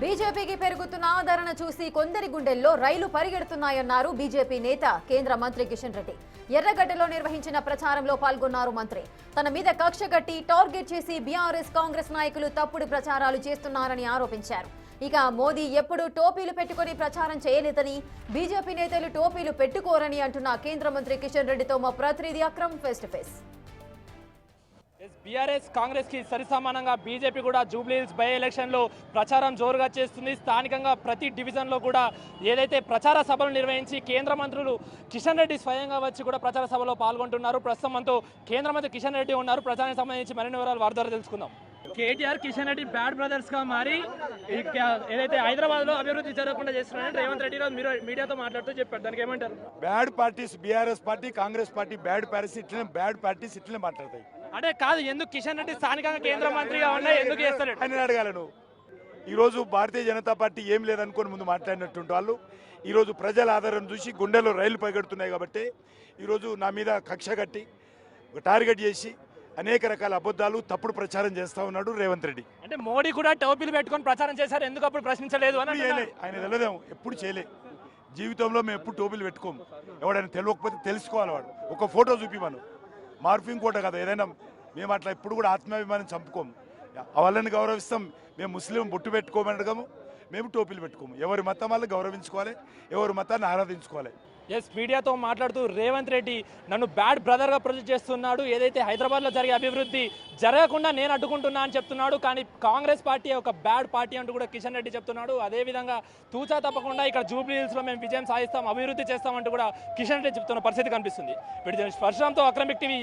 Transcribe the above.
బీజేపీకి పెరుగుతున్న ఆదరణ చూసి కొందరి గుండెల్లో రైలు పరిగెడుతున్నాయన్నారు బీజేపీ నేత కేంద్ర మంత్రి కిషన్ రెడ్డి. ఎర్రగడ్డలో నిర్వహించిన ప్రచారంలో పాల్గొన్నారు మంత్రి. తన మీద కక్ష కట్టి టార్గెట్ చేసి బీఆర్ఎస్ కాంగ్రెస్ నాయకులు తప్పుడు ప్రచారాలు చేస్తున్నారని ఆరోపించారు. ఇక మోదీ ఎప్పుడూ టోపీలు పెట్టుకుని ప్రచారం చేయలేదని, బీజేపీ నేతలు టోపీలు పెట్టుకోరని అంటున్న కేంద్ర మంత్రి కిషన్ రెడ్డితో మా ప్రతినిధి Akram face to face. BRS Congress కి సరిసమానంగా బీజేపీ కూడా జూబ్లీహిల్స్ బై ఎలక్షన్ లో ప్రచారం జోరుగా చేస్తుంది. స్థానికంగా ప్రతి డివిజన్ లో కూడా ఏదైతే ప్రచార సభలు నిర్వహించి కేంద్ర మంత్రులు కిషన్ రెడ్డి స్వయంగా వచ్చి కూడా ప్రచార సభలో పాల్గొంటున్నారు. ప్రస్తుతం మనతో కేంద్ర మంత్రి కిషన్ రెడ్డి ఉన్నారు. ప్రచారానికి సంబంధించి మరిన్ని వివరాలు వారి ద్వారా తెలుసుకుందాం. కేటీఆర్ కిషన్ రెడ్డి బ్యాడ్ బ్రదర్స్ గా మారి ఏదైతే హైదరాబాద్ లో అభివృద్ధి జరగకుండా చేస్తున్నారని రేవంత్ రెడ్డి మీరు మీడియాతో మాట్లాడుతూ చెప్పారు. దానికి ఏమంటారు? Bad parties BRS party, Congress party bad parties ఇట్లనే మాట్లాడతాయి. అంటే కాదు, ఎందుకు కిషన్ రెడ్డి స్థానికంగా కేంద్ర మంత్రిగా ఉన్నాయి, ఎందుకు చేస్తారు అని అడగాలను. ఈరోజు భారతీయ జనతా పార్టీ ఏం లేదనుకొని ముందు మాట్లాడినట్టుంటే వాళ్ళు ఈరోజు ప్రజల ఆధారం చూసి గుండెలో రైళ్లు పగడుతున్నాయి. కాబట్టి ఈరోజు నా మీద కక్ష కట్టి టార్గెట్ చేసి అనేక రకాల అబద్ధాలు తప్పుడు ప్రచారం చేస్తా ఉన్నాడు రేవంత్ రెడ్డి. అంటే మోడీ కూడా టోపీలు పెట్టుకొని ప్రచారం చేశారు, ఎందుకు అప్పుడు ప్రశ్నించలేదు అని ఆయన తెలియదేమో, ఎప్పుడు చేయలే. జీవితంలో మేము ఎప్పుడు టోపీలు పెట్టుకోము. ఎవడైనా తెలియకపోతే తెలుసుకోవాలి. వాడు ఒక ఫోటో చూపి మనం మార్ఫింగ్ కోట కదా ఏదైనా. మేము అట్లా ఎప్పుడు కూడా ఆత్మాభిమానం చంపుకోము. వాళ్ళని గౌరవిస్తాం. మేము ముస్లిం బొట్టు పెట్టుకోమని అడగము, మేము టోపీలు పెట్టుకోము. ఎవరి మతం వాళ్ళు గౌరవించుకోవాలి, ఎవరి మతాన్ని ఆరాధించుకోవాలి. ఎస్, మీడియాతో మాట్లాడుతూ రేవంత్ రెడ్డి నన్ను బ్యాడ్ బ్రదర్గా ప్రొజెక్ట్ చేస్తున్నాడు, ఏదైతే హైదరాబాద్లో జరిగే అభివృద్ధి జరగకుండా నేను అడ్డుకుంటున్నా అని చెప్తున్నాడు. కానీ కాంగ్రెస్ పార్టీ ఒక బ్యాడ్ పార్టీ అంటూ కూడా కిషన్ రెడ్డి చెప్తున్నాడు. అదేవిధంగా తూచా తప్పకుండా ఇక్కడ జూబ్లీహిల్స్లో మేము విజయం సాధిస్తాం, అభివృద్ధి చేస్తామంటూ కూడా కిషన్ రెడ్డి చెప్తున్న పరిస్థితి కనిపిస్తుంది. వీటి పరశురాంతో అక్రమిక్ టీవీ.